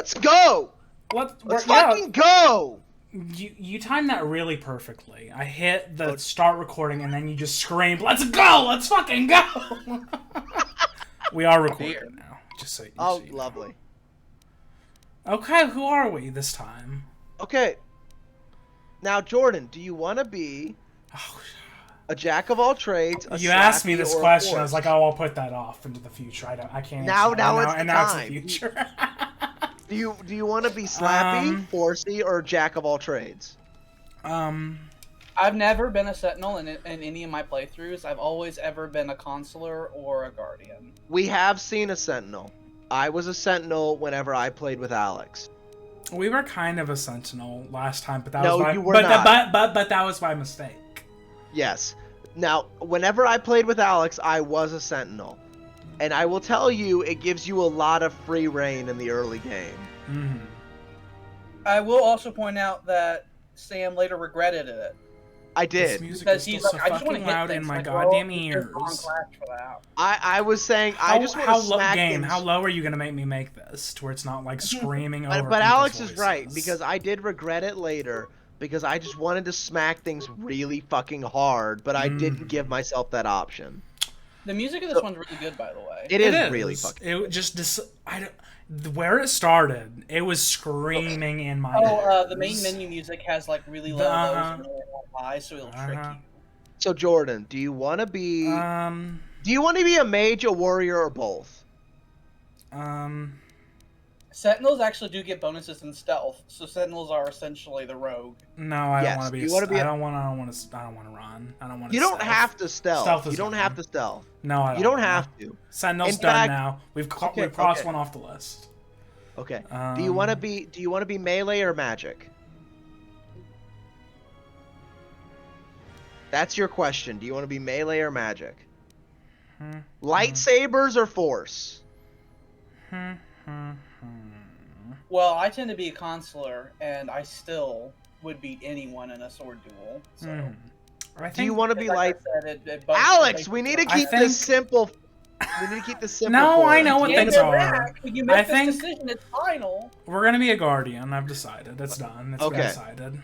Let's go. Let's fucking go. You timed that really perfectly. I hit the start recording, and then you just screamed, "Let's go! Let's fucking go!" We are recording now. Just so you see. Lovely. Okay, who are we this time? Okay. Now, Jordan, do you want to be a jack of all trades? You asked me this question. I was like, "Oh, I'll put that off into the future. I can't." Now it's the and now time. It's the future. Do you want to be Slappy, Forcey, or Jack of all trades? I've never been a Sentinel in any of my playthroughs. I've always ever been a Consular or a Guardian. We have seen a Sentinel. I was a Sentinel whenever I played with Alex. We were kind of a Sentinel last time, but that but that was my mistake. Yes. Now, whenever I played with Alex, I was a Sentinel. And I will tell you, it gives you a lot of free reign in the early game. Mm-hmm. I will also point out that Sam later regretted it. I did. This music is still so fucking loud in my goddamn ears. I was saying, I just want to smack things. How low are you going to make me make this, to where it's not, like, screaming over But Alex voices? is right, because I did regret it later, because I just wanted to smack things really fucking hard, but I didn't give myself that option. The music of this one's really good, by the way. It is really fucking good. It just... where it started, it was screaming in my ears. The main menu music has like really low lows and really high, so it'll trick you. So Jordan, do you want to be? Do you want to be a mage, a warrior, or both? Sentinels actually do get bonuses in stealth, so Sentinels are essentially the rogue. No, I don't want to be. I don't want to run. I don't want to. You don't have to stealth. You don't have to stealth. No, I don't. You don't have to. Sentinel's done now. We've crossed one off the list. Okay. Do you want to be melee or magic? That's your question. Do you want to be melee or magic? Lightsabers or force? Well, I tend to be a consular, and I still would beat anyone in a sword duel. So. Do you want to be like Alex? We need to keep this simple. We need to keep this simple. No, I know what things are. You make this decision, it's final. We're gonna be a guardian. I've decided. It's done. It's been decided.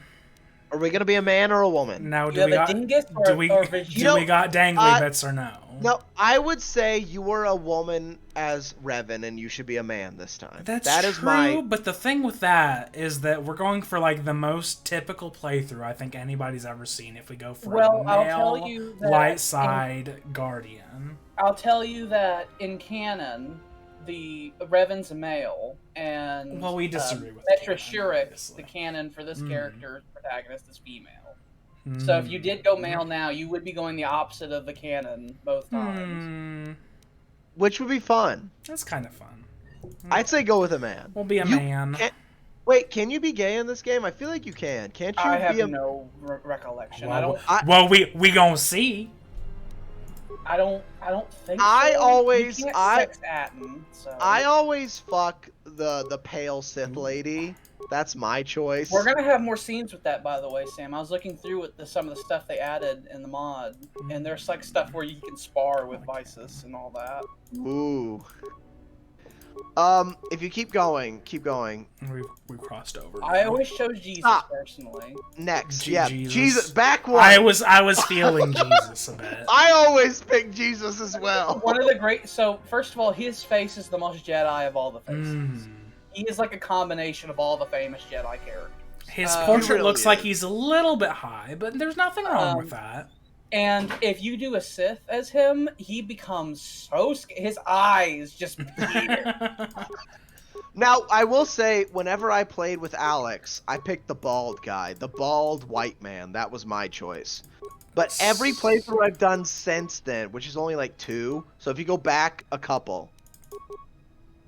Are we gonna be a man or a woman? Now, do we got dangly bits or no? No, I would say you were a woman as Revan, and you should be a man this time. That is true, but the thing with that is that we're going for like the most typical playthrough I think anybody's ever seen. If we go for a male light side guardian, I'll tell you that in canon, the Revan's a male, and we disagree with Petra Shurik, the canon for this character's protagonist, is female. So if you did go male now, you would be going the opposite of the canon both times. Which would be fun. That's kind of fun. I'd say go with a man. We'll be a man. Wait, can you be gay in this game? I feel like you can. Can't you? I have no recollection. Well, we gonna see. I don't think so. I always fuck the pale Sith lady. That's my choice. We're gonna have more scenes with that, by the way, Sam. I was looking through some of the stuff they added in the mod, and there's like stuff where you can spar with Visus and all that. Ooh. If you keep going. We crossed over. Now. I always chose Jesus personally. Next, Jesus. Back one. I was feeling Jesus a bit. I always pick Jesus as well. One of the great. So first of all, his face is the most Jedi of all the faces. He is like a combination of all the famous Jedi characters. His portrait looks like he's a little bit high, but there's nothing wrong with that. And if you do a Sith as him, he becomes so his eyes just peter. Now, I will say, whenever I played with Alex, I picked the bald guy, the bald white man. That was my choice. But every playthrough I've done since then, which is only like 2, so if you go back a couple,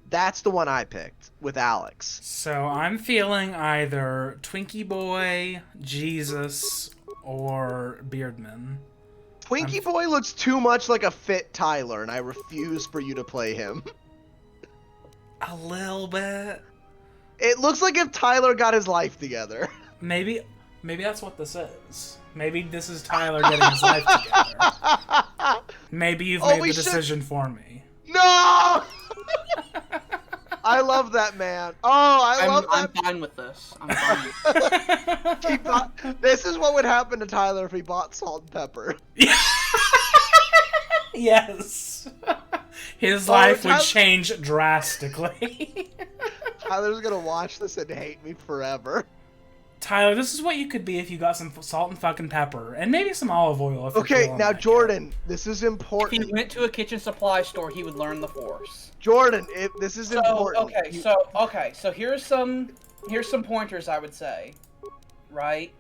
that's the one I picked with Alex. So I'm feeling either Twinkie Boy, Jesus, or Beardman. Twinkie Boy looks too much like a fit Tyler, and I refuse for you to play him. A little bit. It looks like if Tyler got his life together. Maybe that's what this is. Maybe this is Tyler getting his life together. Maybe you've made the decision for me. No! I love that man. Oh, I'm fine with this. I'm fine with this. This is what would happen to Tyler if he bought salt and pepper. Yes. His life would change drastically. Tyler's gonna watch this and hate me forever. Tyler, this is what you could be if you got some salt and fucking pepper. And maybe some olive oil. If Okay, now Jordan, this is important. If he went to a kitchen supply store, he would learn the Force. Jordan, this is important. So here's some pointers I would say, right?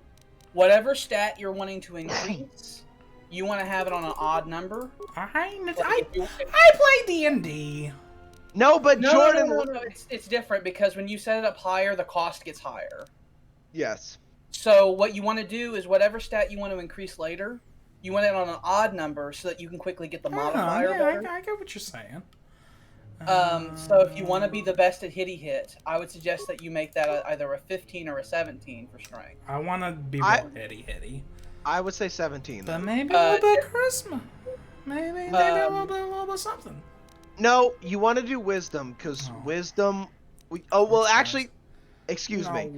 Whatever stat you're wanting to increase, you want to have it on an odd number. I play D&D. No, but Jordan... No. It's different because when you set it up higher, the cost gets higher. Yes. So what you want to do is whatever stat you want to increase later, you want it on an odd number so that you can quickly get the modifier better. I get what you're saying. So if you want to be the best at hit, I would suggest that you make that either a 15 or a 17 for strength. I want to be more hitty. I would say 17. But maybe a little bit of charisma. Maybe a little bit of something. No, you want to do wisdom, because wisdom... actually, excuse me.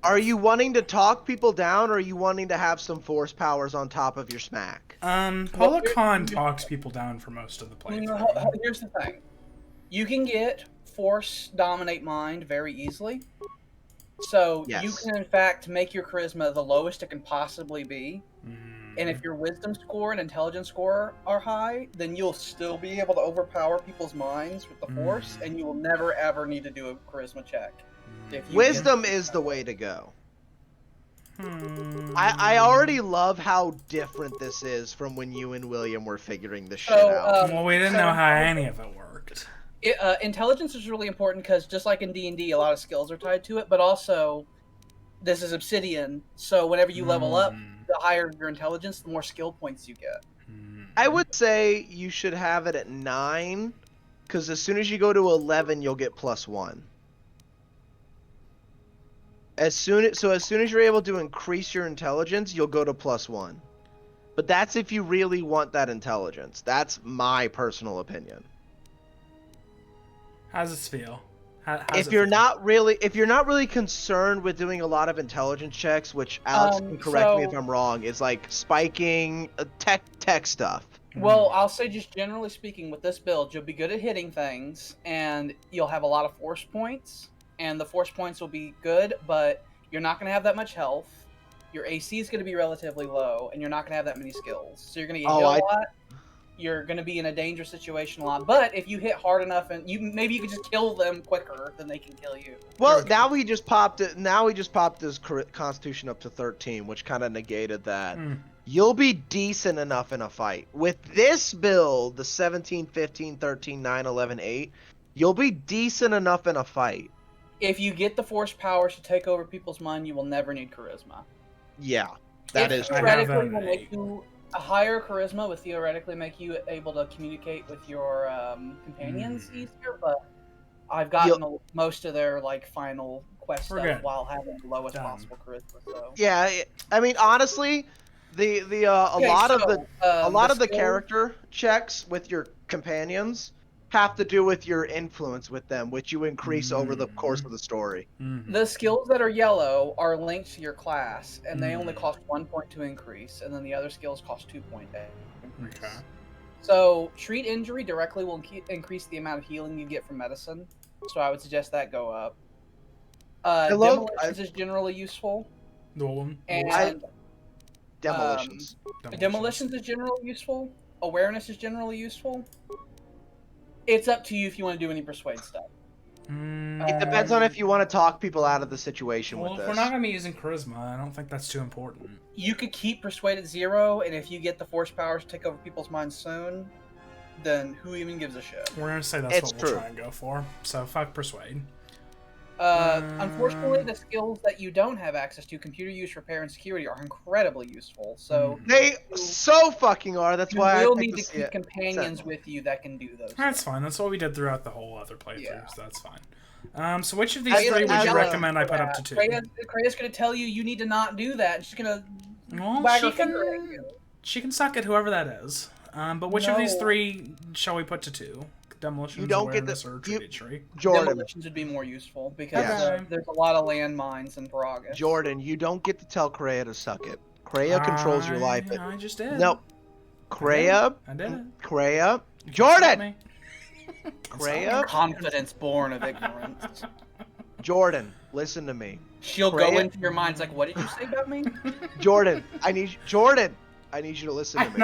Are you wanting to talk people down, or are you wanting to have some force powers on top of your smack? Paula Khan talks people down for most of the playthrough. Here's the thing. You can get Force Dominate Mind very easily. So you can, in fact, make your charisma the lowest it can possibly be. And if your wisdom score and intelligence score are high, then you'll still be able to overpower people's minds with the Force, and you will never, ever need to do a charisma check. Wisdom is the way to go. I already love how different this is from when you and William were figuring this shit out. Well, we didn't know how any of it worked. Intelligence is really important because just like in D&D, a lot of skills are tied to it, but also this is Obsidian, so whenever you level up, the higher your intelligence, the more skill points you get. I would say you should have it at 9, because as soon as you go to 11, you'll get +1. As soon as you're able to increase your intelligence, you'll go to +1. But that's if you really want that intelligence. That's my personal opinion. How does this feel? If you're not really concerned with doing a lot of intelligence checks, which Alex can correct me if I'm wrong, is like spiking tech stuff. Well, I'll say just generally speaking, with this build, you'll be good at hitting things, and you'll have a lot of force points. And the force points will be good, but you're not going to have that much health. Your AC is going to be relatively low, and you're not going to have that many skills. So you're going to get hit a lot. You're going to be in a dangerous situation a lot. But if you hit hard enough, and maybe you can just kill them quicker than they can kill you. Well, now we just popped it. Now we just popped his Constitution up to 13, which kind of negated that. You'll be decent enough in a fight with this build. The 17, 15, 13, 9, 11, 8. You'll be decent enough in a fight. If you get the force powers to take over people's mind, you will never need charisma. Yeah, that is theoretically will make you a higher charisma would theoretically make you able to communicate with your companions easier, but I've gotten most of their final quest stuff while having the lowest possible charisma. So. Yeah, I mean honestly, a lot of the character checks with your companions have to do with your influence with them, which you increase over the course of the story. The skills that are yellow are linked to your class, and they only cost 1 point to increase, and then the other skills cost 2 points to increase. Okay. So, treat injury directly will increase the amount of healing you get from medicine, so I would suggest that go up. Demolitions is generally useful. Demolitions. Demolitions is generally useful. Awareness is generally useful. It's up to you if you want to do any persuade stuff. It depends on if you want to talk people out of the situation with this. If we're not going to be using charisma, I don't think that's too important. You could keep persuade at 0, and if you get the force powers to take over people's minds soon, then who even gives a shit? We're going to say that's what we'll try and go for. So fuck persuade. Unfortunately, the skills that you don't have access to, computer use, repair, and security, are incredibly useful. So they so fucking are. That's why I will need to keep companions with you that can do those. That's fine. That's what we did throughout the whole other playthrough. So that's fine. So which of these 3 would you recommend I put up to 2? Krea's going to tell you need to not do that. She's going to wag her finger at you. She can suck at whoever that is. But which of these 3 shall we put to 2? Demolitions, you don't get awareness, the or trajectory. Jordan. Demolitions would be more useful because Okay. there's a lot of landmines in Paragus. Jordan, you don't get to tell Kreia to suck it. Kreia controls your life. I just did. No, Kreia. I did it. Kreia. You can't stop Jordan. me. Kreia. Confidence born of ignorance. Jordan, listen to me. She'll go into your mind. It's like, what did you say about me? Jordan, I need you to listen to me.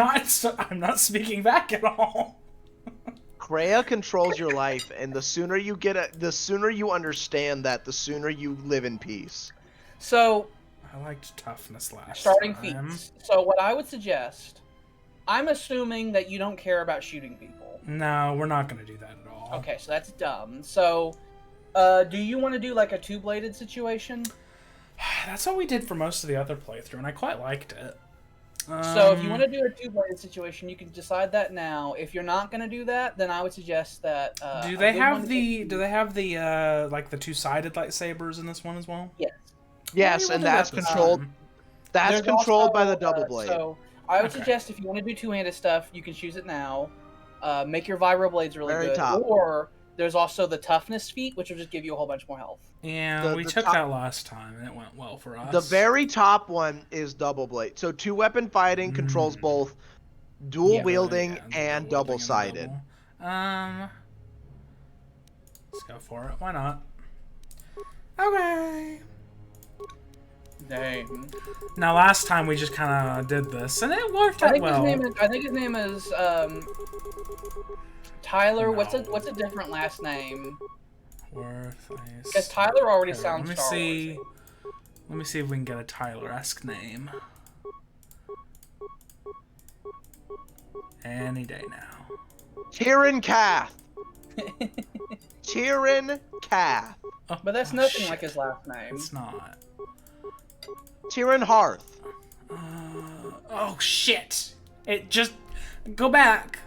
I'm not speaking back at all. Kreia controls your life, and the sooner you understand that, the sooner you live in peace. So, I liked toughness last starting time. feats. So what I would suggest, I'm assuming that you don't care about shooting people. No, we're not going to do that at all. Okay, so that's dumb. So, do you want to do like a two-bladed situation? That's what we did for most of the other playthrough, and I quite liked it. So if you want to do a two-bladed situation, you can decide that now. If you're not going to do that, then I would suggest that. Do they have the like the two-sided lightsabers in this one as well? Yes. Yes, and that's controlled. That's controlled by the double blade. So I would suggest if you want to do two-handed stuff, you can choose it now. Make your vibro blades really good. Top. Or there's also the toughness feat, which will just give you a whole bunch more health. Yeah, we took that last time, and it went well for us. The very top one is double blade. So two-weapon fighting controls both dual wielding and double-sided. Let's go for it. Why not? Okay. Dang. Now, last time we just kind of did this, and it worked out well. I think his name is Tyler. No. What's a different last name? Worthless. Because Tyler already sounds Let me see if we can get a Tyler-esque name. Any day now. Tyrion Kath. Tyrion Kath. Oh, But that's nothing like his last name. It's not. Tyrion Hearth. Oh shit! It just go back.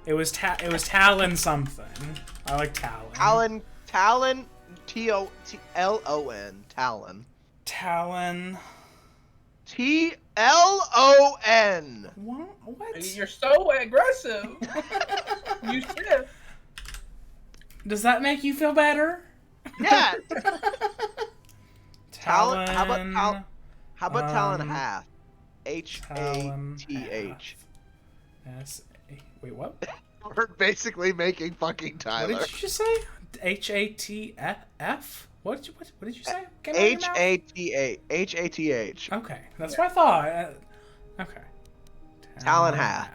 It was Talon something. I like Talon. Talon. T-O-L-O-N. Talon. Talon. T-L-O-N. What? You're so aggressive. You Sith. Does that make you feel better? Yeah. Talon. How about Talon Hath? H-A-T-H. Wait, what? We're basically making fucking Tyler. What did you just say? H-A-T-F? What did you say? H-A-T-H. Okay, that's what I thought. Okay. Talon Hath.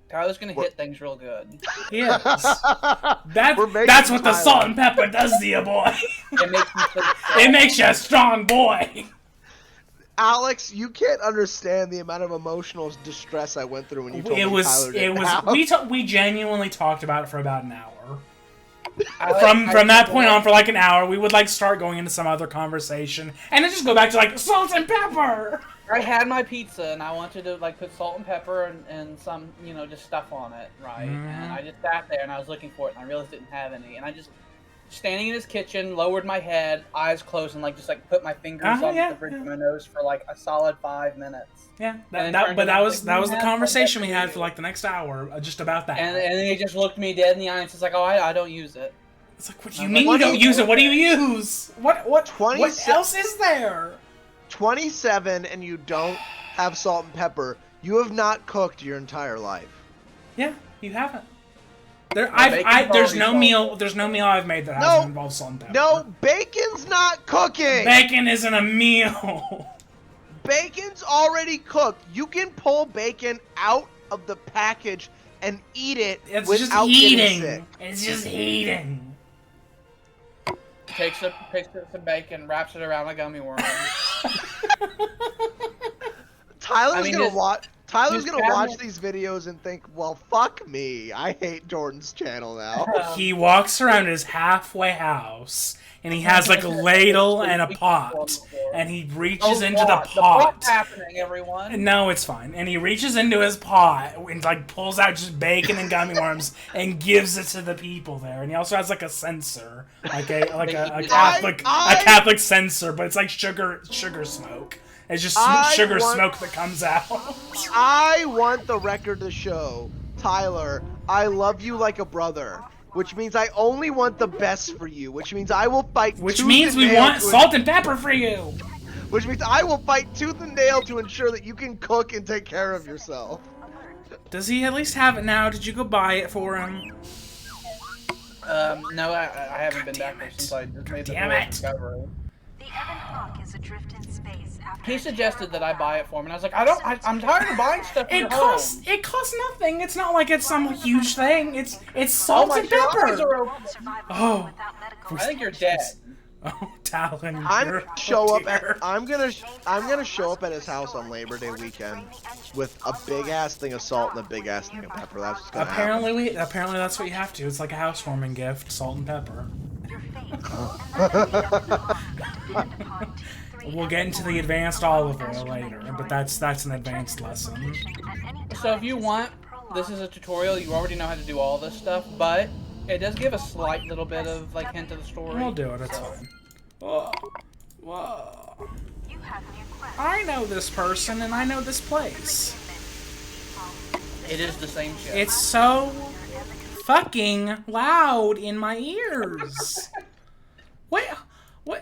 Tyler's gonna hit things real good. Yes. That's what the salt and pepper does to you, boy. It makes you a strong boy. Alex, you can't understand the amount of emotional distress I went through when you told me Tyler didn't we genuinely talked about it for about an hour. From that point on, for like an hour, we would like start going into some other conversation, and then just go back to like salt and pepper. I had my pizza and I wanted to like put salt and pepper and some just stuff on it, right? And I just sat there and I was looking for it and I realized it didn't have any, and I just standing in his kitchen, lowered my head, eyes closed, and just put my fingers on the bridge of my nose for like a solid 5 minutes. Yeah, that was the conversation we had for like the next hour, just about that. And then he just looked me dead in the eye and says like, "Oh, I don't use it." It's like, what do you mean you don't use it? What do you use? What else is there? 27 and you don't have salt and pepper. You have not cooked your entire life. Yeah, you haven't. There's no meal I've made that hasn't involved salt and pepper. No, bacon's not cooking. Bacon isn't a meal. Bacon's already cooked. You can pull bacon out of the package and eat it without getting sick. It's just heating. Takes some bacon, wraps it around a gummy worm. Tyler's gonna watch these videos and think, well, fuck me. I hate Jordan's channel now. He walks around his halfway house, and he has like a ladle and a pot, and he reaches into the pot. What's happening, everyone? No, it's fine. And he reaches into his pot and like pulls out just bacon and gummy worms and gives it to the people there. And he also has like a censer, like a Catholic censer, but it's like sugar smoke. It's just sugar smoke that comes out. I want the record to show Tyler, I love you like a brother. Which means I only want the best for you. Which means I will fight. Which means we want salt and pepper for you. Which means I will fight tooth and nail to ensure that you can cook and take care of yourself. Does he at least have it now? Did you go buy it for him? No, I haven't been back there since I just made the discovery. The Ebon Hawk is adrift in space after He suggested that I buy it for him, and I was like, I'm tired of buying stuff for your home. It costs nothing. It's not like it's some huge thing. It's salt and eyes pepper. are open. Oh, I think you're dead. oh, Talon. I'm you're- gonna show up. dear. I'm gonna show up at his house on Labor Day weekend with a big ass thing of salt and a big ass thing of pepper. That's what's gonna happen. Apparently that's what you have to. It's like a housewarming gift, salt and pepper. We'll get into the advanced olive oil later, but that's an advanced lesson. So if you want, this is a tutorial. You already know how to do all this stuff, but it does give a slight little bit of like hint of the story. We'll do it. It's fine. Whoa. Whoa. I know this person and I know this place. It is the same shit. It's so fucking loud in my ears. Wait,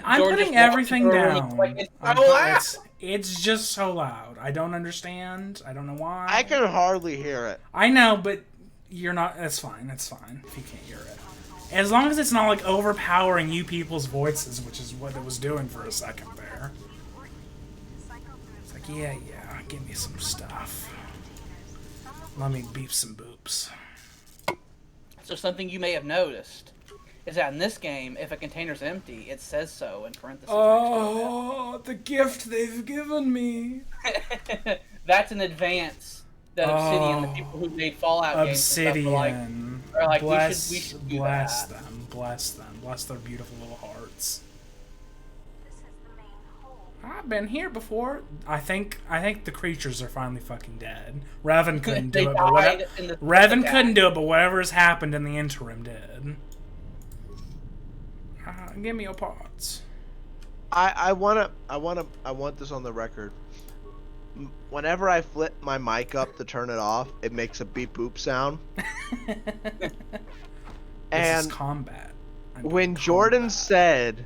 I'm George putting just everything walked through, down. like, it's so loud. It's just so loud. I don't understand. I don't know why. I can hardly hear it. I know, but you're not. That's fine. That's fine if you can't hear it. As long as it's not like overpowering you people's voices, which is what it was doing for a second there. It's like, yeah, give me some stuff. Let me beep some boops. So something you may have noticed is that in this game, if a container's empty, it says so in parentheses. Oh, the gift they've given me. That's an advance that Obsidian, the people who made Fallout games, and stuff, are like bless, we should do bless that. them, bless their beautiful little hearts. I've been here before. I think the creatures are finally fucking dead. Revan couldn't do it, but Revan couldn't do it, but whatever's happened in the interim did. Give me your parts. I want this on the record. Whenever I flip my mic up to turn it off, it makes a beep boop sound. This And is combat. when Jordan said,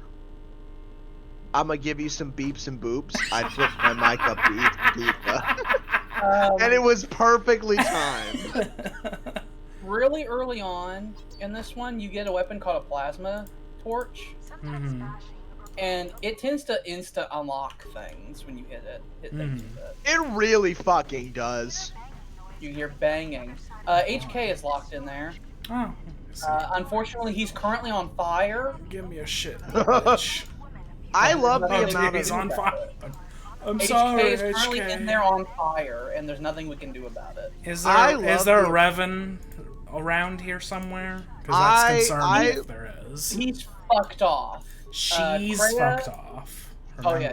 "I'm gonna give you some beeps and boops," I flipped my mic up to beep, and it was perfectly timed. Really early on in this one, you get a weapon called a plasma torch, and it tends to insta unlock things when you hit it. Things with it. It really fucking does. You hear banging. HK is locked in there. Oh. Unfortunately, he's currently on fire. Give me a shit, bitch. I love the Oh, amount he's of. on fire. I'm HK sorry, is currently HK. in there on fire, and there's nothing we can do about it. Is I there love a the- Revan around here somewhere? Because that's concerning if there is. He's fucked off. She's Kreia- fucked off. Oh yeah.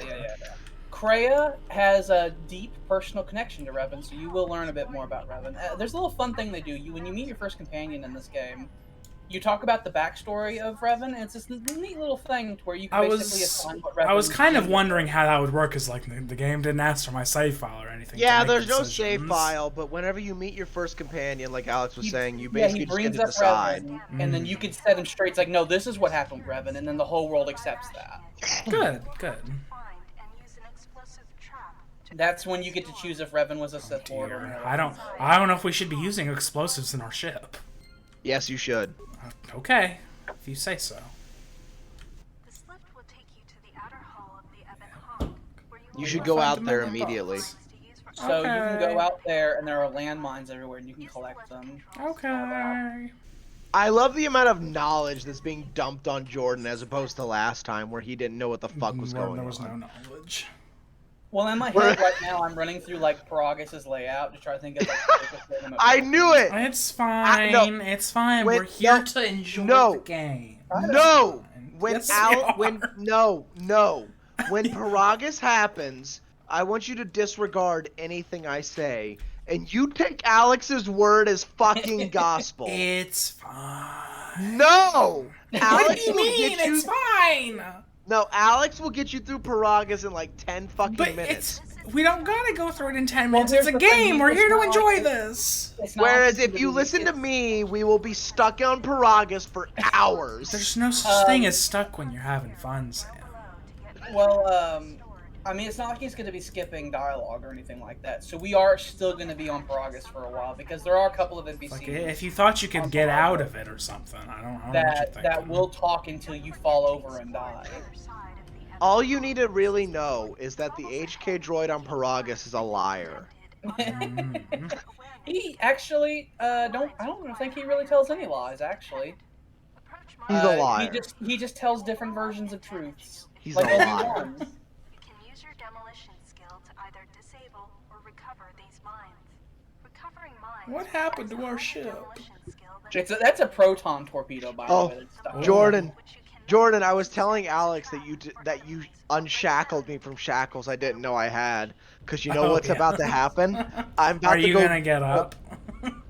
Kreia has a deep personal connection to Revan, so you will learn a bit more about Revan. There's a little fun thing they do. When you meet your first companion in this game, you talk about the backstory of Revan, and it's this neat little thing to where you can basically assign what Revan I was kind of is. wondering how that would work, because like the game didn't ask for my save file or anything. to Yeah, make there's no decisions. save file, but whenever you meet your first companion, like Alex was saying, you Yeah, basically he just get brings to up decide. Revan, and then you can set him straight. It's like, no, this is what happened with Revan, and then the whole world accepts that. Good. That's when you get to choose if Revan was a Sith Lord or not. I don't know if we should be using explosives in our ship. Yes, you should. Okay, if you say so. This lift will take you to the outer hall of the Ebon Hawk, where you You should go out there immediately. So you can Okay. go out there, and there are landmines everywhere, and you can collect them. Okay. I love the amount of knowledge that's being dumped on Jordan as opposed to last time where he didn't know what the fuck was Where going there was on. no knowledge. Well, in my head right now, I'm running through like Paragus' layout to try to think of like. the quickest way to make I knew it! It's fine. no. It's fine. When- We're here no, to enjoy no. the game. No! When Yes, Al- you when are. no. When Paragus happens, I want you to disregard anything I say, and you take Alex's word as fucking gospel. It's fine. No! What Alex do you will mean? get you. It's fine. No, Alex will get you through Paragus in like 10 fucking But minutes. We don't gotta go through it in 10 Well, minutes. It's here's a the thing, game. We're here to it's not enjoy like this. It's not Whereas like if you listen to it's- me, we will be stuck on Paragus for hours. There's no such thing as stuck when you're having fun, Sam. Well, I mean, it's not like he's going to be skipping dialogue or anything like that. So we are still going to be on Paragus for a while because there are a couple of NPCs Like, if you thought you could get out of it or something, I don't know what you're thinking. that will talk until you fall over and die. All you need to really know is that the HK droid on Paragus is a liar. Mm. He actually I don't think he really tells any lies. Actually, He's a liar. He just tells different versions of truths. He's like a liar. Obi-Wan. You can use your demolition skill to either disable or recover these mines. Recovering mines. What happened to our requires a ship? demolition skill that That's a proton torpedo, by the Oh, way. that's stuck in Jordan. which you can Jordan, I was telling Alex that you unshackled me from shackles I didn't know I had. Cause you know Oh, what's yeah. about to happen? I'm about Are to you go. gonna get up?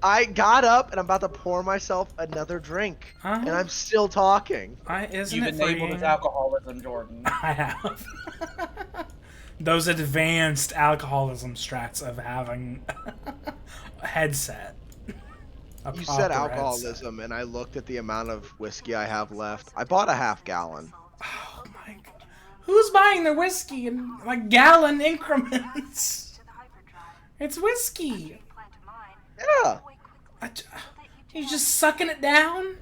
I got up and I'm about to pour myself another drink, and I'm still talking. Isn't You've it for enabled you? his alcoholism, Jordan. I have. Those advanced alcoholism strats of having a headset. A You proper said headset. alcoholism, and I looked at the amount of whiskey I have left. I bought a half gallon. Oh my god. Who's buying their whiskey in like gallon increments? to the hyperdrive. It's whiskey. Plant a mine. Yeah, Away quickly. I j- You just sucking it down?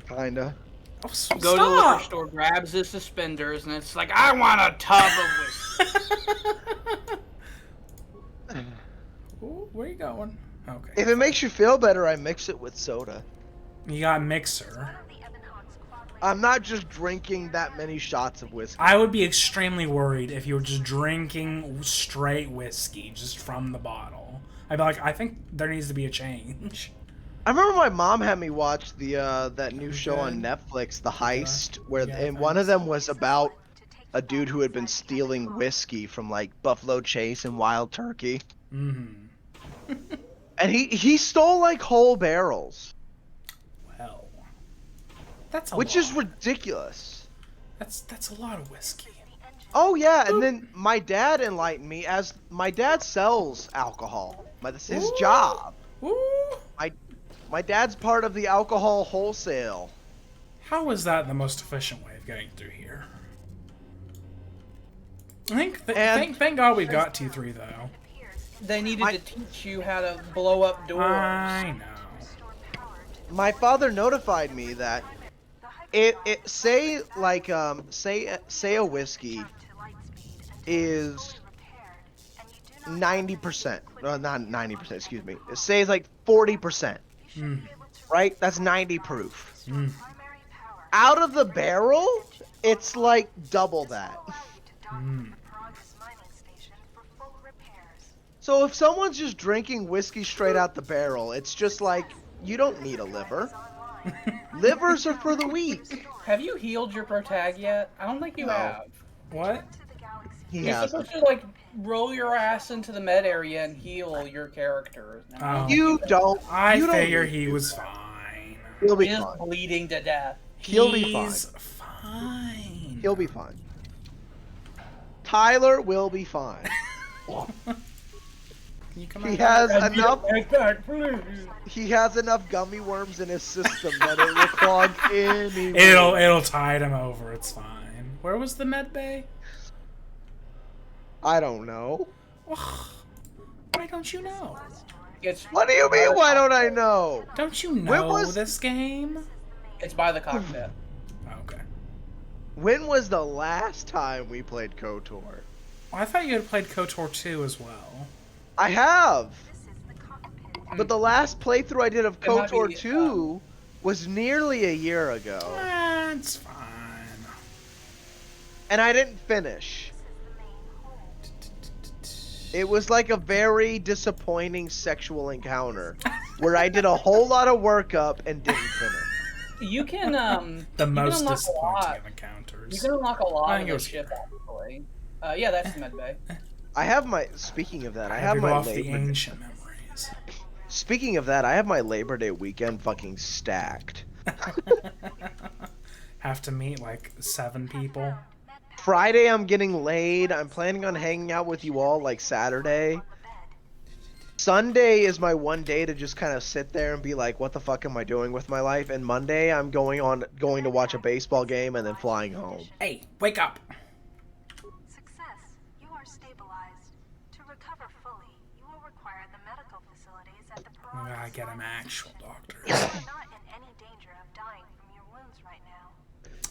kinda. Oh, Go to the liquor stop! store, grabs his suspenders, and it's like, I want a tub of whiskey. Ooh, where you going? Okay. If it makes you feel better, I mix it with soda. You got a mixer. One of the Ebon Hawk's quad I'm not just drinking that many shots of whiskey. I would be extremely worried if you were just drinking straight whiskey just from the bottle. I'd be like, I think there needs to be a change. I remember my mom had me watch the that new show Okay. on Netflix, The Heist, where Yeah, and one of them was to about take a dude who had been stealing whiskey from like Buffalo Chase and Wild Turkey, Mm-hmm. and he stole like whole barrels, Well, that's a which lot. is ridiculous. That's a lot of whiskey. Oh yeah, and then my dad enlightened me as my dad sells alcohol. That's his Ooh. job. Ooh. My dad's part of the alcohol wholesale. How is that the most efficient way of getting through here? I think thank God we got T3 though. They needed to teach you how to blow up doors. I know. My father notified me that it say like say a whiskey is 90%, no, not 90%, excuse me. Say it's like 40%, Mm. right? That's 90 proof. Mm. Out of the barrel, it's like double that. Mm. So if someone's just drinking whiskey straight out the barrel, it's just like, you don't need a liver. Livers are for the weak. Have you healed your protag yet? I don't think you No. have. What? He You're has. supposed to like roll your ass into the med area and heal your character. Oh. You don't. I you don't figure need he to. was fine. He'll be He is fine. bleeding to death. He'll be fine. He's fine. He'll be fine. Tyler will be fine. Can you come He out? has enough. Backpack, please. He has enough gummy worms in his system that it will clog any. It'll tide him over. It's fine. Where was the med bay? I don't know. Ugh. Why don't you know? It's What do you mean? Why don't I know? Don't you When know was- this game? It's by the cockpit. Okay. When was the last time we played KOTOR? Well, I thought you had played KOTOR 2 as well. I have. But the last playthrough I did of It might KOTOR be, 2 was nearly a year ago. It's fine. And I didn't finish. It was like a very disappointing sexual encounter where I did a whole lot of work up and didn't finish. You can The you most can unlock a disappointing lot. of encounters. You can unlock a I lot think of it this was ship here. actually. Yeah, that's the med bay. I have my. Speaking of that, I I have to go my off the Labor. ancient memories. Speaking of that, I have my Labor Day weekend fucking stacked. Have to meet like 7 people. Friday I'm getting laid. I'm planning on hanging out with you all like Saturday. Sunday is my one day to just kind of sit there and be like, what the fuck am I doing with my life? And Monday I'm going to watch a baseball game and then flying home. Hey, wake up. Success. You are stabilized. To recover fully, you will require the medical facilities at the I Piranha gotta get an Slime. actual doctor. You are not in any danger of dying from your wounds right now.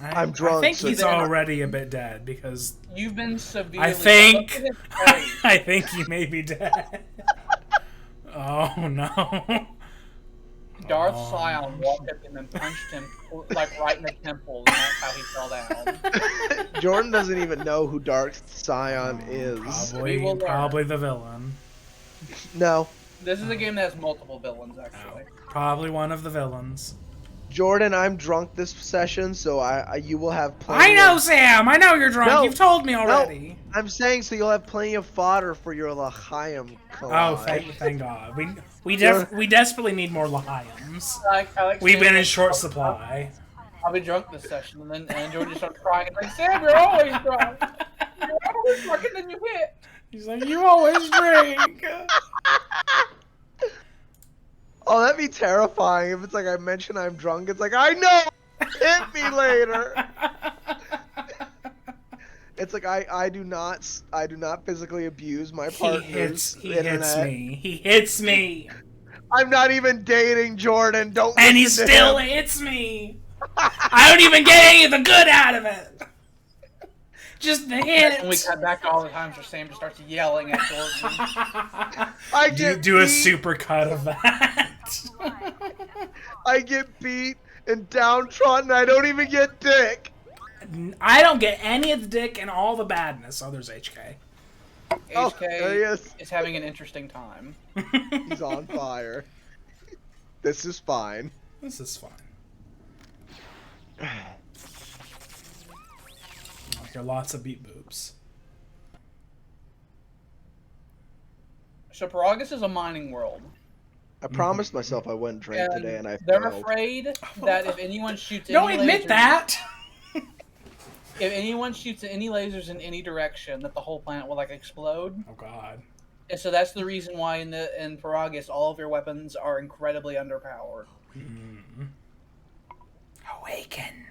I'm drunk, I think so he's it's not- already a bit dead because You've been severely. I think Look at his face. I think he may be dead. Oh no. Darth Oh. Sion walked up and then punched him like right in the temple, and that's how he fell down. Jordan doesn't even know who Dark Scion is. We will learn. Probably the villain. No. This is a game that has multiple villains, actually. Probably one of the villains. Jordan, I'm drunk this session, so you will have plenty I know, of... Sam. I know you're drunk. No. You've told me already. I'm saying so you'll have plenty of fodder for your L'chaim Oh, collage. thank God. We desperately need more Lions. Alex We've been in said, short supply. I'll be drunk this session, and then Jordan just starts crying. It's like, Sam, you're always drunk. You're always drunk, and then you hit. He's like, you always drink. Oh, that'd be terrifying if it's like I mention I'm drunk. It's like, I know! Hit me later! It's like I do not physically abuse my partner's He internet. hits me. He hits me. I'm not even dating Jordan. Don't And he listen to still him. hits me. I don't even get any of the good out of it. Just the hit. And we cut back to all the times where Sam just starts yelling at Jordan. I get do a beat, super cut of that. I get beat and downtrodden. I don't even get dick. I don't get any of the dick and all the badness. Oh, there's HK. Oh, there he HK is. is having an interesting time. He's on fire. This is fine. This is fine. I hear lots of beat boobs. So Paragus is a mining world. I promised myself I wouldn't drink And today, and I they're failed. afraid that if anyone shoots Don't any admit lasers, that. if anyone shoots any lasers in any direction, that the whole planet will like explode. Oh God. And so that's the reason why in Paragus all of your weapons are incredibly underpowered. Awaken.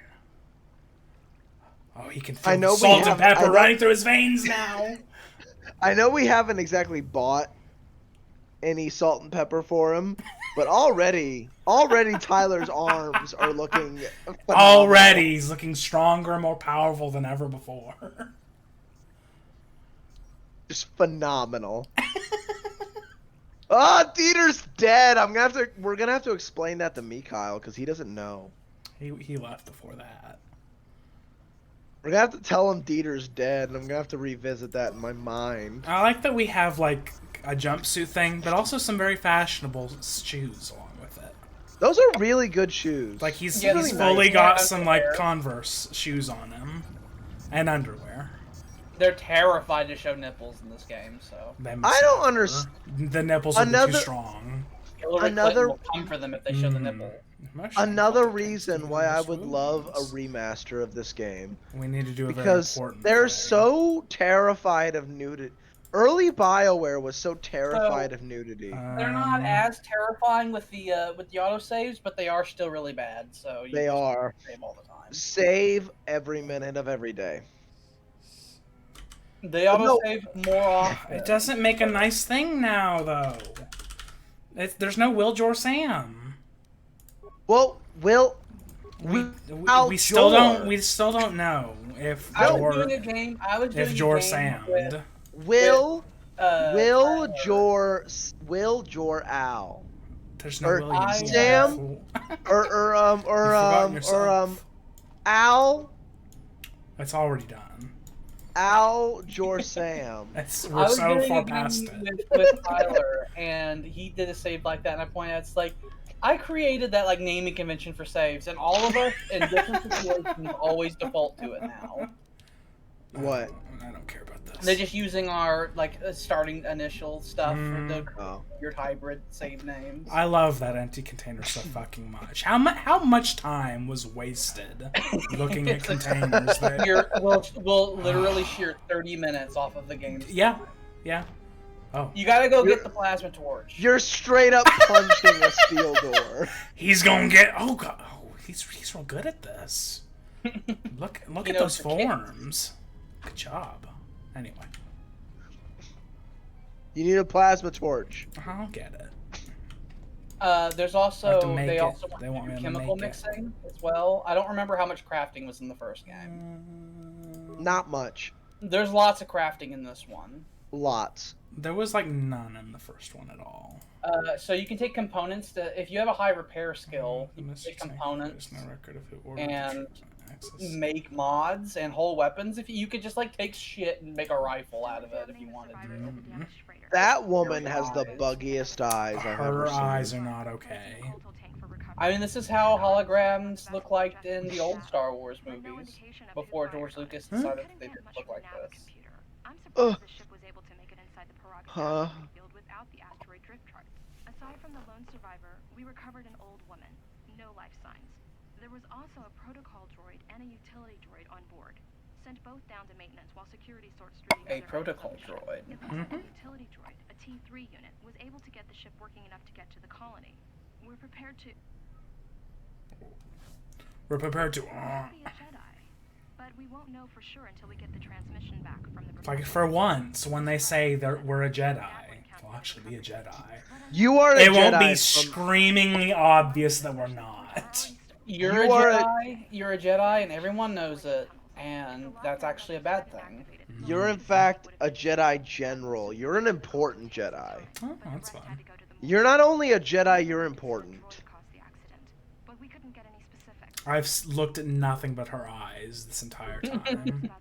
Oh, he can I feel know the we salt and have- pepper I know- running through his veins now. I know we haven't exactly bought any salt and pepper for him, but already Tyler's arms are looking phenomenal. Already, he's looking stronger and more powerful than ever before. Just phenomenal. Ah, Dieter's dead. We're gonna have to explain that to Mikhail because he doesn't know. He left before that. We're gonna have to tell him Dieter's dead, and I'm gonna have to revisit that in my mind. I like that we have like a jumpsuit thing, but also some very fashionable shoes along with it. Those are really good shoes. Like he's Yeah, he's really fully nice. got Yeah, some like underwear. Converse shoes on him, and underwear. They're terrified to show nipples in this game, so I don't understand. The nipples are too Another- strong. Hillary Another- Clinton will come for them if they show the nipple. Another reason why I would love a remaster of this game. We need to do a Because very important they're thing. so terrified of nudity. Early BioWare was so terrified of nudity. They're not as terrifying with the autosaves, but they are still really bad. So you They just are. save all the time. Save every minute of every day. They No. autosave more often. It doesn't make a nice thing now, though. There's no Will Jor Sam. Well, We Al still Jor. don't know if I was Jor doing a game. I was doing if Jor a game Sammed. with, Will Tyler. Jor Al There's no or William. Sam? or forgotten yourself. Al It's already done. Al Jor Sam. I We're was so doing far a game past it. with Tyler, and he did a save like that, and I pointed out, it's like, I created that like naming convention for saves, and all of us in different situations always default to it now. What? I don't care about this. They're just using our like starting initial stuff for the Oh. weird hybrid save names. I love that empty container so fucking much. How much time was wasted looking at containers? We'll literally shear 30 minutes off of the game. Yeah. Oh. You gotta go get the plasma torch. You're straight up punching a steel door. He's gonna get. Oh god. Oh, he's real good at this. Look at those forms. Good job. Anyway. You need a plasma torch. I'll get it. There's also they also want me to chemical make it. mixing as well. I don't remember how much crafting was in the first game. Not much. There's lots of crafting in this one. Lots. There was like none in the first one at all. So you can take components if you have a high repair skill, you can take components There's no record of who ordered and access. make mods and whole weapons. If you could just like take shit and make a rifle out of it if you wanted to. That woman has the buggiest eyes I've ever Her seen. eyes are not okay. I mean, this is how holograms look like in the old Star Wars movies before George Lucas decided that they didn't look like this. Ugh. Huh? Without the asteroid drift chart. Aside from the lone survivor, we recovered an old woman. No life signs. There was also a protocol droid and a utility droid on board. Sent both down to maintenance while security sorts through the A protocol droid. The principal utility droid, a T3 unit, was able to get the ship working enough to get to the colony. We're prepared to We're prepared to. be a Jedi, but we won't know for sure until we get the transmission back from the. Like for once, when they say we're a Jedi, we'll actually be a Jedi. You are a It Jedi. won't be from- screamingly obvious that we're not. You're You a are Jedi. You're a Jedi, and everyone knows it. And that's actually a bad thing. You're in fact a Jedi General. You're an important Jedi. Oh, that's fine. You're not only a Jedi, you're important. I've looked at nothing but her eyes this entire time.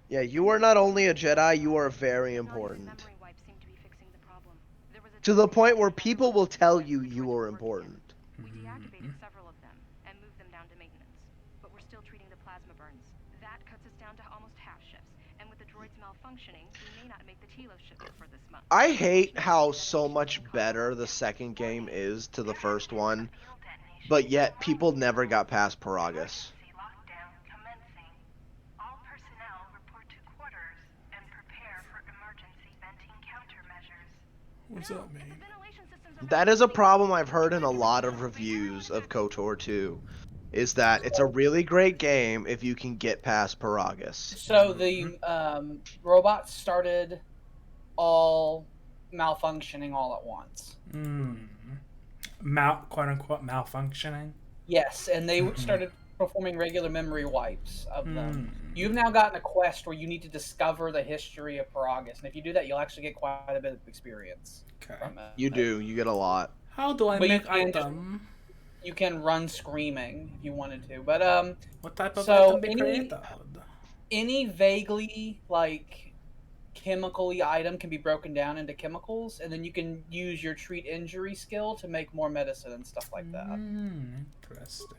Yeah, you are not only a Jedi, you are very important. To the point where people will tell you you are important. We deactivated several of them and moved them down to maintenance, but we're still treating the plasma burns. That cuts us down to almost half shifts, and with the droids malfunctioning, we may not make the Telos shipment for this month. I hate how so much better the second game is to the first one, but yet people never got past Paragus. Lockdown commencing. All personnel report to quarters and prepare for emergency venting countermeasures. What's that mean? That is a problem I've heard in a lot of reviews of KOTOR 2, is that it's a really great game if you can get past Paragus. So the robots started all malfunctioning all at once. Quote unquote malfunctioning. Yes, and they started performing regular memory wipes of them. You've now gotten a quest where you need to discover the history of Paragus, and if you do that, you'll actually get quite a bit of experience. Okay. From it. You do, you get a lot. How do I But you make can't just- item? You can run screaming if you wanted to, but What type of so item be created? any vaguely like chemical-y item can be broken down into chemicals, and then you can use your treat injury skill to make more medicine and stuff like that. Interesting.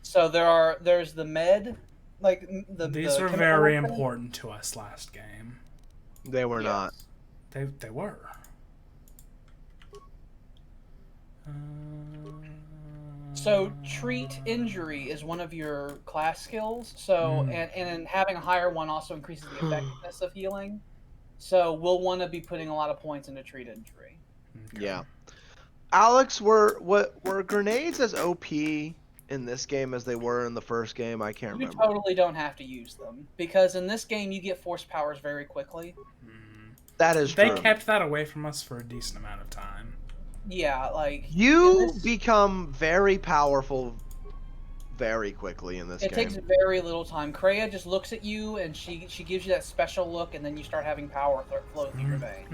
So there's the med, like These the were chemical very thing. important to us last game. They were Yes. not. They were. So treat injury is one of your class skills. So and having a higher one also increases the effectiveness of healing. So we'll want to be putting a lot of points into treat injury. Okay. Yeah. Alex, were grenades as OP in this game as they were in the first game? I can't You remember. totally don't have to use them because in this game you get force powers very quickly. That is They true. kept that away from us for a decent amount of time. Yeah, like You in this- become very powerful very quickly in this It game. takes very little time. Kreia just looks at you and she gives you that special look, and then you start having power flow through your veins.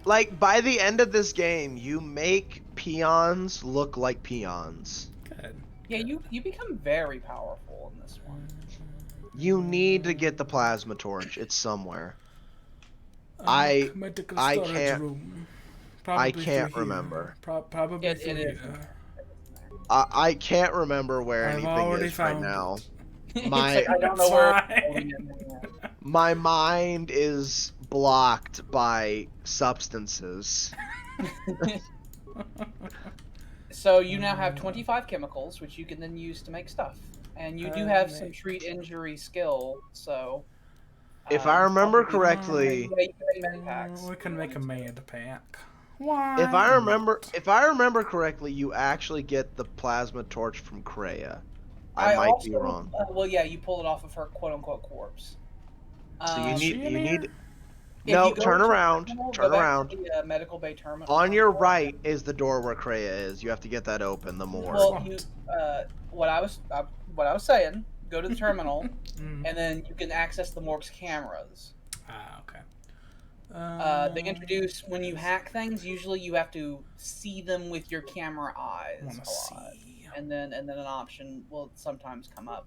Like, by the end of this game, you make peons look like peons. Good. Yeah, you become very powerful in this one. You need to get the plasma torch. It's somewhere. I Medical I storage can't- room. I Probably can't through here. remember. Probably It through is. here. I can't remember where I've anything already is right found now. it. My It's like, I don't know where it's going in there. my mind is blocked by substances. So you now have 25 chemicals, which you can then use to make stuff. And you do have some treat injury skill, so... If I remember probably- correctly, Yeah, you can make med packs. We can make a med pack. Why? if I remember correctly, you actually get the plasma torch from Kreia. I might be wrong. Well, yeah, you pull it off of her quote-unquote corpse. So you she need in you here? need If no you go turn to the around, terminal, turn go back around. to the medical bay terminal. On your right is the door where Kreia is. You have to get that open. The morgue. Well, you what I was saying, go to the terminal, Mm. and then you can access the morgue's cameras. Ah, okay. They introduce when you hack things. Usually, you have to see them with your camera eyes I wanna a lot, see. and then an option will sometimes come up.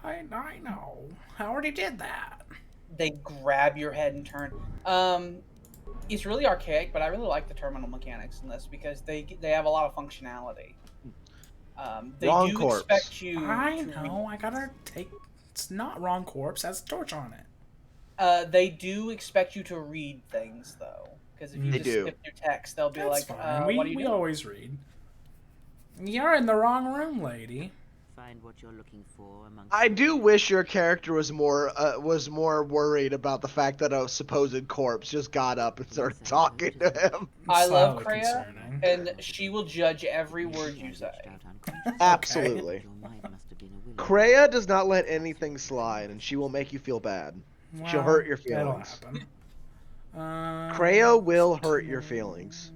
And I know. I already did that. they grab your head and turn. It's really archaic, but I really like the terminal mechanics in this because they have a lot of functionality. They Wrong do corpse. expect you. I to know. I gotta take. It's not wrong corpse. Has a torch on it. They do expect you to read things though, because if you They just do. skip your text, they'll be That's like, fine. "What are you We doing?" always read. You're in the wrong room, lady. Find what you're looking for among. I do wish your character was more worried about the fact that a supposed corpse just got up and started talking to him. I love Slightly Kreia, concerning. and she will judge every word you say. Absolutely. Kreia does not let anything slide, and she will make you feel bad. She'll Well, hurt your that'll feelings. happen. Kreia will hurt your feelings.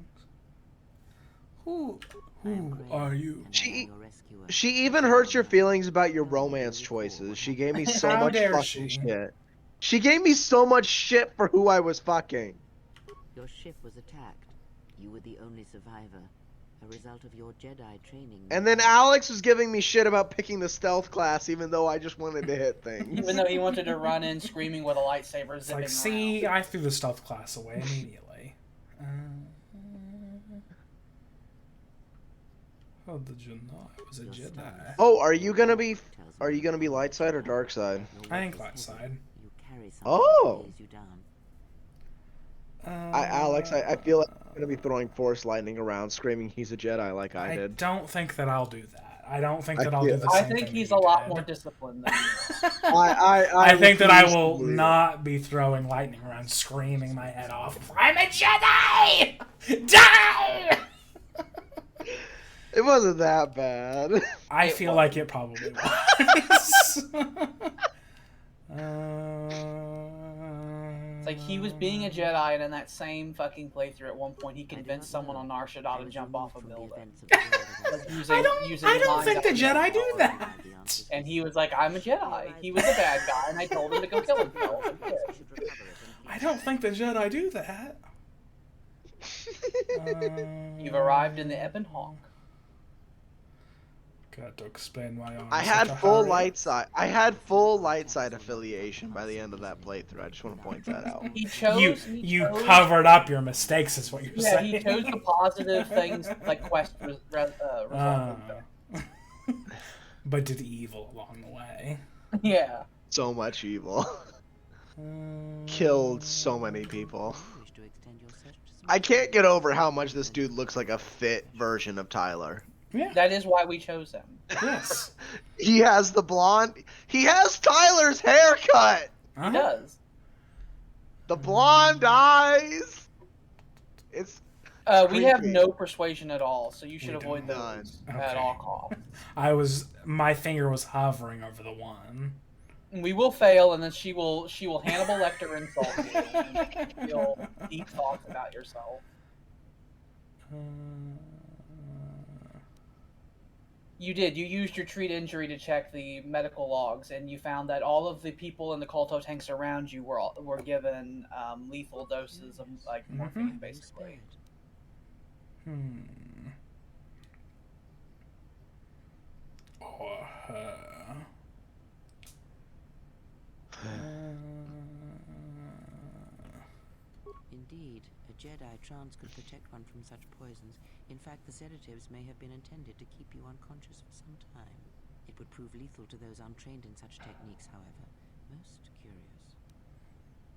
Who are you? She even hurts your feelings about your romance choices. She gave me so How much dare fucking she? shit. She gave me so much shit for who I was fucking. Your ship was attacked. You were the only survivor, a result of your Jedi training. And then Alex was giving me shit about picking the stealth class, even though I just wanted to hit things. Even though he wanted to run in screaming with a lightsaber It's zipping like, see, around. I threw the stealth class away immediately. How did you know I was a Jedi? Oh, are you gonna be light side or dark side? I think light side. You carry something Oh. that weighs you down. Alex, I feel like I'm gonna be throwing force lightning around, screaming he's a Jedi like I I did. don't think that I'll do that. I don't think that I I'll do feel- the I same think thing he's that a you lot did. more disciplined than you. I think that I refuse to will believe it. not be throwing lightning around, screaming my head off. I'm a Jedi! Die! It wasn't that bad. I feel like it probably was. It's like he was being a Jedi, and in that same fucking playthrough, at one point, he convinced someone on Nar Shaddaa to jump off a building. Like, I don't mind think the out Jedi do power. that. And he was like, "I'm a Jedi." He was a bad guy, and I told him to go kill himself. I don't think the Jedi do that. You've arrived in the Ebon Hawk. Got to explain why I'm I such had a full hurry. light side. I had full light side affiliation by the end of that playthrough. I just want to point that out. He chose. he You chose- covered up your mistakes, is what you're Yeah, saying. he chose the positive things, like quest result. But did evil along the way. Yeah. So much evil. Killed so many people. Wish to extend your search to some I can't get over how much this dude looks like a fit version of Tyler. Yeah. That is why we chose him. Yes. He has the blonde. He has Tyler's haircut. Uh-huh. He does. The blonde eyes. It's We have creepy. no persuasion at all, so you should We avoid do those not. at Okay. all costs. My finger was hovering over the one. We will fail, and then she will Hannibal Lecter insult you. And you'll deep thoughts about yourself. You did. You used your treat injury to check the medical logs, and you found that all of the people in the Kolto tanks around you were given lethal doses of like morphine, basically. Or her. Indeed, a Jedi, trance could protect one from such poisons. In fact, the sedatives may have been intended to keep you unconscious for some time. It would prove lethal to those untrained in such techniques, however. Most curious.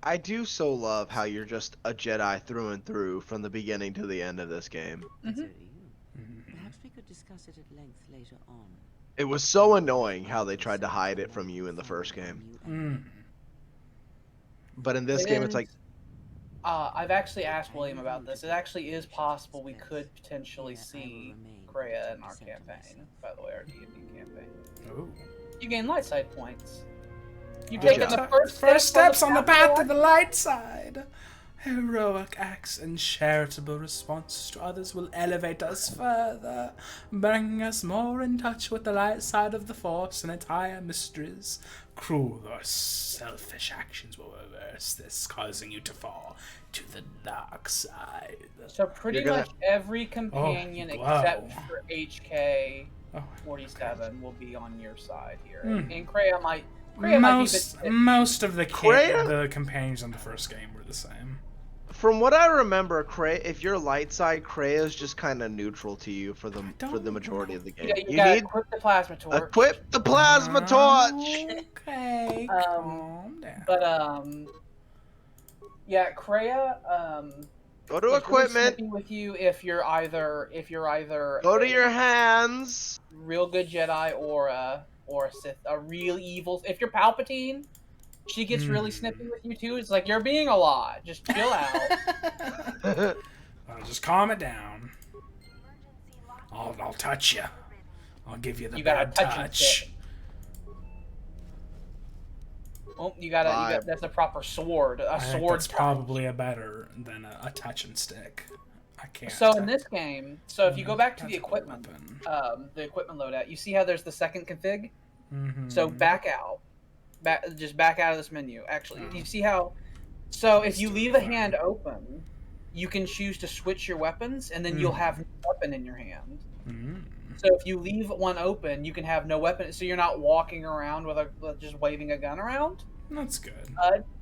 I do so love how you're just a Jedi through and through from the beginning to the end of this game. And so do you. Perhaps we could discuss it at length later on. It was so annoying how they tried to hide it from you in the first game. But in this game, it's like... I've actually asked William about this. It actually is possible we could potentially see Kreia in our campaign, by the way, our D&D campaign. Ooh. You gain light side points. You've Good taken job. the First steps on the path to the light side. Heroic acts and charitable responses to others will elevate us further, bringing us more in touch with the light side of the Force and its higher mysteries. Cruel or selfish actions will reverse this, causing you to fall to the dark side. So pretty much every companion except for HK 47 will be on your side here, and Kreia might. Most of the companions in the first game were the same. From what I remember, if you're light side, Kreia is just kind of neutral to you for the majority of the game. You gotta equip the plasma torch. Equip the plasma torch. Okay, calm down. But yeah, Kreia. Go to equipment. Really with you if you're either go to your hands. Real good Jedi or a Sith, a real evil. If you're Palpatine, she gets really snippy with you too. It's like you're being a lot. Just chill out. Just calm it down. I'll touch you. I'll give you the bad touch. Oh, you gotta. That's a proper sword. Sword's probably better than a touch and stick. I can't. So in this game, if you go back to the equipment loadout, you see how there's the second config. So back out. Just back out of this menu. Actually, you see how? So if you leave a hand open, you can choose to switch your weapons, and then you'll have no weapon in your hand. So if you leave one open, you can have no weapon. So you're not walking around with just waving a gun around. That's good.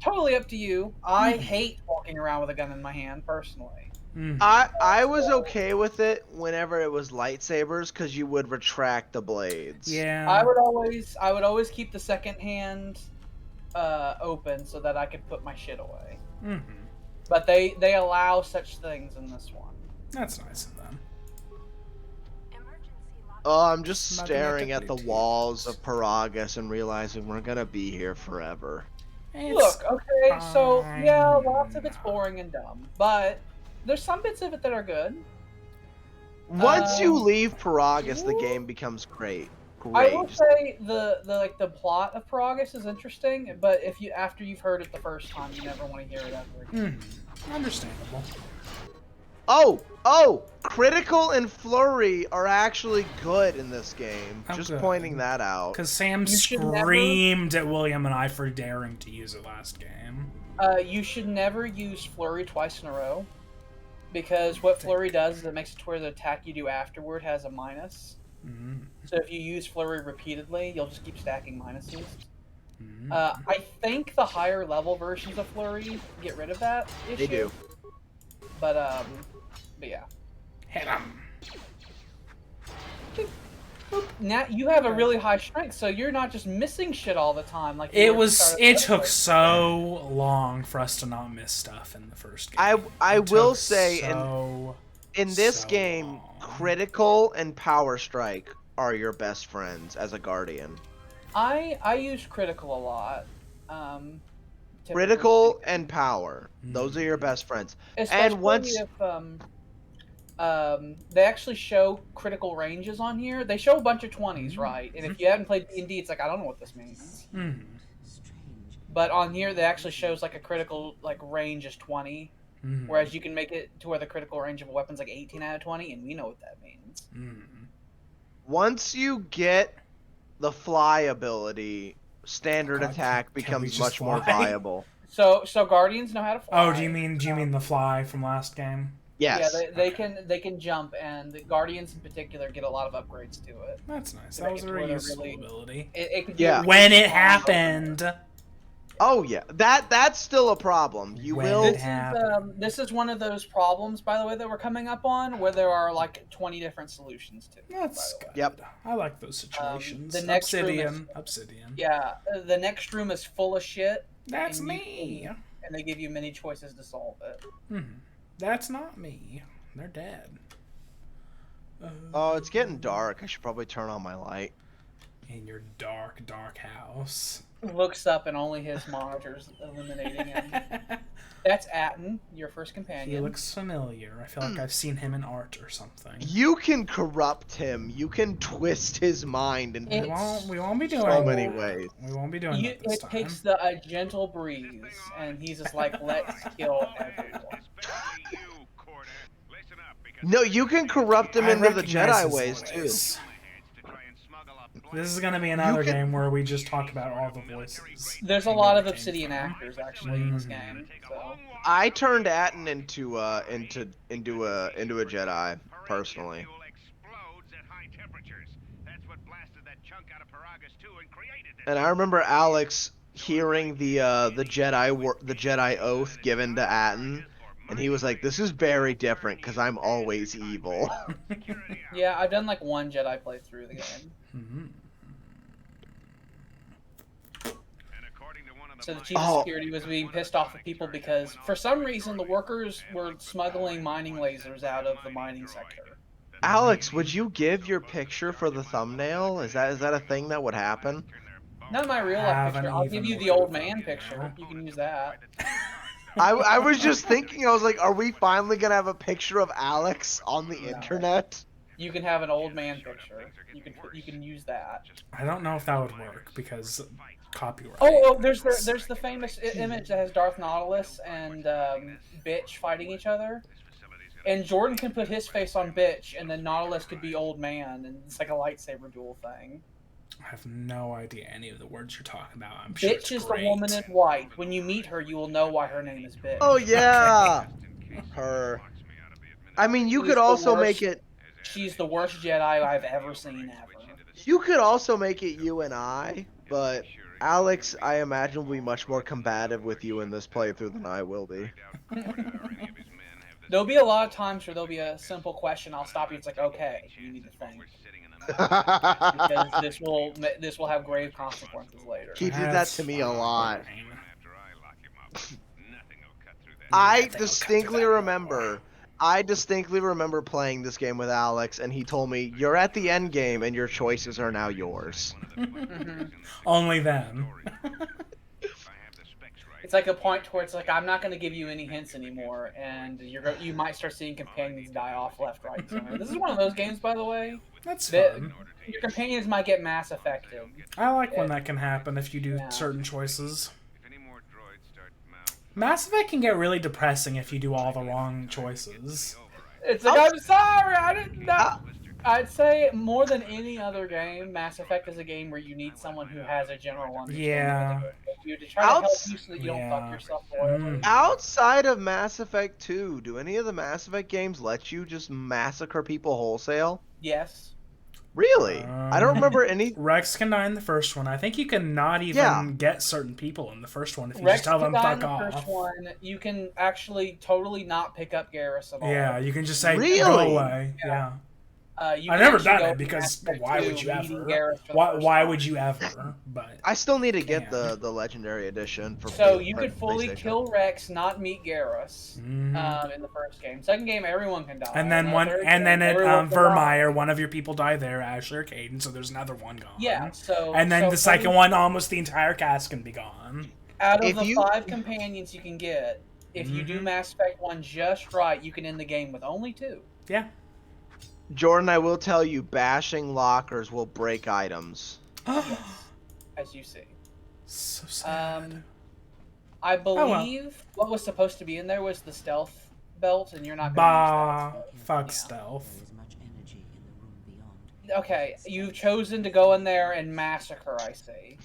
Totally up to you. I hate walking around with a gun in my hand personally. I was okay with it whenever it was lightsabers because you would retract the blades. Yeah. I would always keep the second hand open so that I could put my shit away. But they allow such things in this one. That's nice of them. Oh, I'm just staring at the walls of Paragus and realizing we're gonna be here forever. Look, okay, so yeah, lots of it's boring and dumb, but there's some bits of it that are good. Once you leave Paragus, the game becomes great. I will say the plot of Paragus is interesting, but after you've heard it the first time, you never want to hear it ever again. Understandable. Oh! Critical and Flurry are actually good in this game. Just pointing that out. Because Sam screamed at William and I for daring to use it last game. You should never use Flurry twice in a row. Because what Flurry does is it makes it to where the attack you do afterward has a minus. So if you use Flurry repeatedly, you'll just keep stacking minuses. I think the higher level versions of Flurry get rid of that issue. They do. But yeah. Hit him. Now you have a really high strength, so you're not just missing shit all the time. Like it took so long for us to not miss stuff in the first game. I will say in this game, Critical and Power Strike are your best friends as a Guardian. I use Critical a lot. Critical and Power. Those are your best friends. Especially and once if they actually show critical ranges on here. They show a bunch of 20s, right? And if you haven't played D&D, it's like, I don't know what this means. But on here, they actually shows like a critical range is 20. Whereas you can make it to where the critical range of a weapon's like 18 out of 20, and we know what that means. Once you get the fly ability, standard attack becomes much more viable. So Guardians know how to fly. Oh, do you mean the fly from last game? Yes. Yeah, they can jump, and the Guardians in particular get a lot of upgrades to it. That's nice. That was a very useful ability. It could when it happened. Oh yeah, that's still a problem. You When will. it happens. This is one of those problems, by the way, that we're coming up on, where there are like 20 different solutions to. That's by the way. good. Yep. I like those situations. the next room Obsidian. is- Obsidian. Yeah, the next room is full of shit. That's and me. And they give you many choices to solve it. That's not me. They're dead. Oh, it's getting dark. I should probably turn on my light. In your dark, dark house. Looks up and only his monitor's illuminating him. That's Atten, your first companion. He looks familiar. I feel like I've seen him in art or something. You can corrupt him. You can twist his mind in We won't be doing so that. many ways. We won't be doing that this It time. takes a gentle breeze, and he's just like, let's kill everyone. No, you can corrupt him I into the recognize Jedi his ways too. voice. This is gonna be another game where we just talk about all the voices. There's a lot of Obsidian actors actually in this game. So. I turned Atten into a Jedi personally. And I remember Alex hearing the Jedi oath given to Atten, and he was like, "This is very different because I'm always evil." Yeah, I've done like one Jedi playthrough of the game. So the chief of security was being pissed off at people because, for some reason, the workers were smuggling mining lasers out of the mining sector. Alex, would you give your picture for the thumbnail? Is that a thing that would happen? Not my real life Haven't picture. I'll even give you the looked old at man the picture. thumbnail. You can use that. I was just thinking, I was like, are we finally gonna have a picture of Alex on the internet? You can have an old man picture. You can use that. I don't know if that would work because copyright. Oh, there's the famous image that has Darth Nautilus and Bitch fighting each other. And Jordan can put his face on Bitch, and then Nautilus could be old man, and it's like a lightsaber duel thing. I have no idea any of the words you're talking about. I'm sure Bitch is the woman in white. When you meet her, you will know why her name is Bitch. Oh yeah, her. I mean, you She's could the also worst. make it. She's the worst Jedi I've ever seen ever. You could also make it you and I, but Alex, I imagine will be much more combative with you in this playthrough than I will be. There'll be a lot of times where there'll be a simple question. I'll stop you. It's like, okay, you need to think, because this will have grave consequences later. He did that to me a lot. fine. I distinctly remember playing this game with Alex, and he told me, "You're at the end game, and your choices are now yours." Only then. It's like a point where it's like, I'm not going to give you any hints anymore, and you might start seeing companions die off left, right, center. This is one of those games, by the way. That's that fun. Your companions might get Mass Effected. I like when that can happen if you do certain choices. Mass Effect can get really depressing if you do all the wrong choices. It's like, I'm sorry, I didn't know. I'd say more than any other game, Mass Effect is a game where you need someone who has a general understanding. Yeah. You to try to help you so that you don't fuck yourself royally. Outside of Mass Effect 2, do any of the Mass Effect games let you just massacre people wholesale? Yes. Really? I don't remember any. Rex can die in the first one. I think you can not even get certain people in the first one if you Rex just tell them can die in fuck the off. first one. You can actually totally not pick up Garrus at all. Yeah, you can just say, Really? go away. Yeah. You I've can never actually done go it because from Mass why Effect would 2 you meeting ever? Garrus for the Why first would time. you ever? But I still need to get Can. the Legendary Edition for. So you could PlayStation. fully kill Rex, not meet Garrus, in the first game. Second game, everyone can die. and then In the one, third and then game, at everyone can die. Vermeer, one of your people died there, Ashley or Caden, so there's another one gone. Yeah. So And then so the second one, almost the entire cast can be gone. out of If the you- 5 companions you can get, if you do Mass Effect 1 just right, you can end the game with only 2. Yeah. Jordan, I will tell you, bashing lockers will break items. As you see. So sad. I well. believe what was supposed to be in there was the stealth belt, and you're not going Bah. to use that. Fuck Yeah. stealth. There is much energy in the room beyond. Okay, you've chosen to go in there and massacre, I see.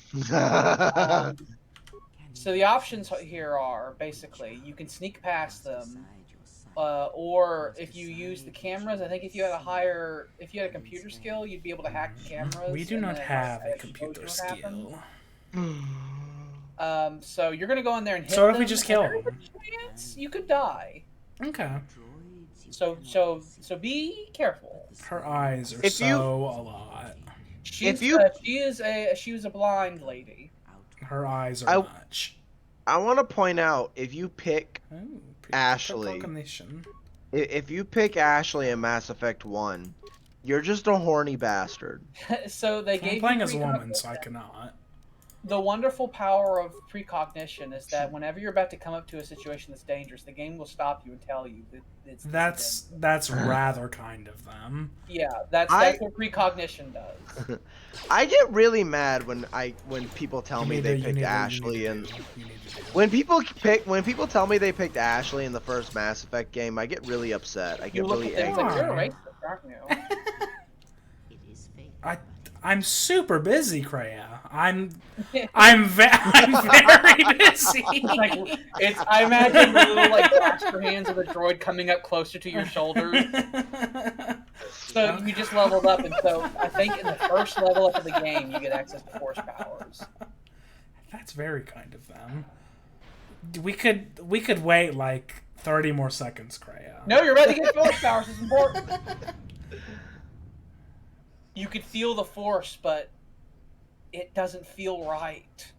So the options here are, basically, you can sneak past them, or if you use the cameras, I think if you had a computer skill, you'd be able to hack the cameras. We do and not then have a explosion computer would happen. skill. So you're gonna go in there and hit So what if them, we just and kill there's a them? chance you could die. Okay. So be careful. Her eyes are If so you- a lot. She's, you- she was a blind lady. Her eyes are I- much. I want to point out, if you pick Ooh, Ashley. precognition. if you pick Ashley in Mass Effect 1, you're just a horny bastard. So they I'm gave playing you as a woman, precognition. so I cannot. The wonderful power of precognition is that whenever you're about to come up to a situation that's dangerous, the game will stop you and tell you that it's That's rather kind of them. yeah, that's what precognition does. I get really mad when people tell You me need they to- you picked need to- Ashley you and need to do- you need to do. when people tell me they picked Ashley in the first Mass Effect game, I get really upset. I You get look really at things angry. like you're a Why? racist, aren't you? It is fate. I'm super busy, Kreia. I'm very busy. I imagine the little like blaster hands of the droid coming up closer to your shoulders. So you just leveled up, and so I think in the first level up of the game, you get access to force powers. That's very kind of them. We could wait like 30 more seconds, Kreia. No, you're ready to get force powers. It's important. You could feel the force, but it doesn't feel right.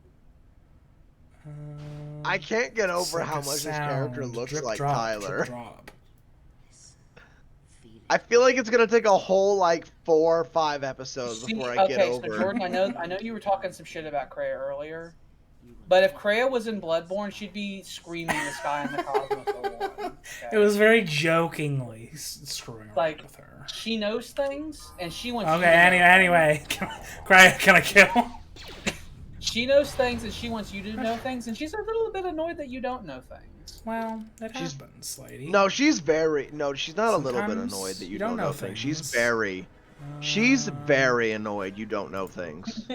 I can't get It's over like how a much this character sound. looks Drip, like drop, Tyler. drip, drop. Feeling. I feel like it's gonna take a whole like 4 or 5 episodes before I get over. So Jordan, I know you were talking some shit about Kreia earlier, but if Kreia was in Bloodborne, she'd be screaming the sky in the cosmos. For one, okay? It was very jokingly screwing around Like- with her. She knows things, and she wants. you Okay, to know anyway, Kreia, can I kill? things. She knows things, and she wants you to know things, and she's a little bit annoyed that you don't know things. Well, it She's- happens, lady. No, she's not a little bit Sometimes annoyed that you you don't don't know know things. things. She's very annoyed you don't know things.